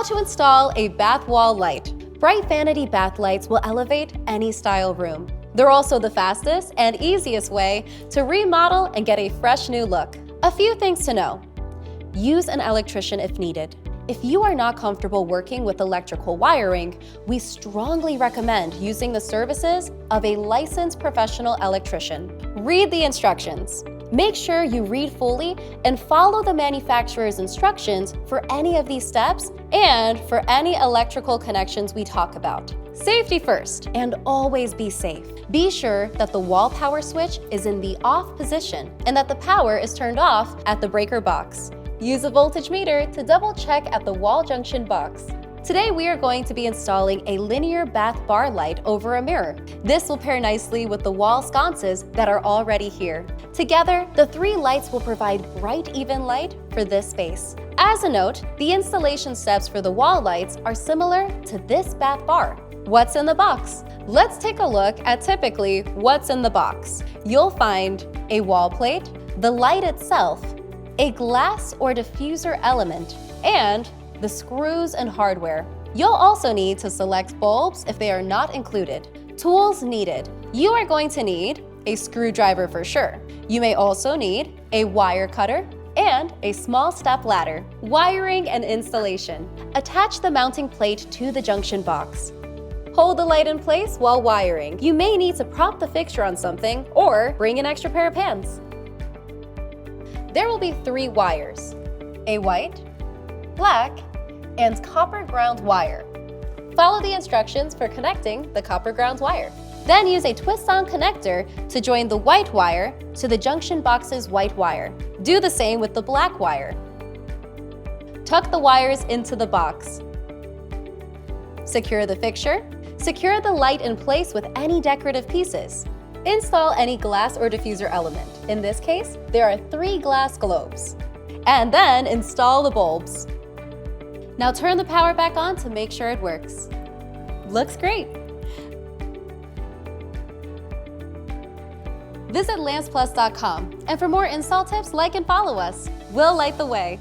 How to install a bath wall light. Bright vanity bath lights will elevate any style room. They're also the fastest and easiest way to remodel and get a fresh new look. A few things to know. Use an electrician if needed. If you are not comfortable working with electrical wiring, we strongly recommend using the services of a licensed professional electrician. Read the instructions. Make sure you read fully and follow the manufacturer's instructions for any of these steps and for any electrical connections we talk about. Safety first, and always be safe. Be sure that the wall power switch is in the off position and that the power is turned off at the breaker box. Use a voltage meter to double check at the wall junction box. Today we are going to be installing a linear bath bar light over a mirror. This will pair nicely with the wall sconces that are already here. Together, the three lights will provide bright, even light for this space. As a note, the installation steps for the wall lights are similar to this bath bar. What's in the box? Let's take a look at typically what's in the box. You'll find a wall plate, the light itself, a glass or diffuser element, and the screws and hardware. You'll also need to select bulbs if they are not included. Tools needed. You are going to need a screwdriver for sure. You may also need a wire cutter and a small step ladder. Wiring and installation. Attach the mounting plate to the junction box. Hold the light in place while wiring. You may need to prop the fixture on something or bring an extra pair of hands. There will be 3 wires, a white, black, and copper ground wire. Follow the instructions for connecting the copper ground wire. Then use a twist-on connector to join the white wire to the junction box's white wire. Do the same with the black wire. Tuck the wires into the box. Secure the fixture. Secure the light in place with any decorative pieces. Install any glass or diffuser element. In this case, there are 3 glass globes. And then install the bulbs. Now turn the power back on to make sure it works. Looks great! Visit lanceplus.com, and for more install tips, like and follow us. We'll light the way.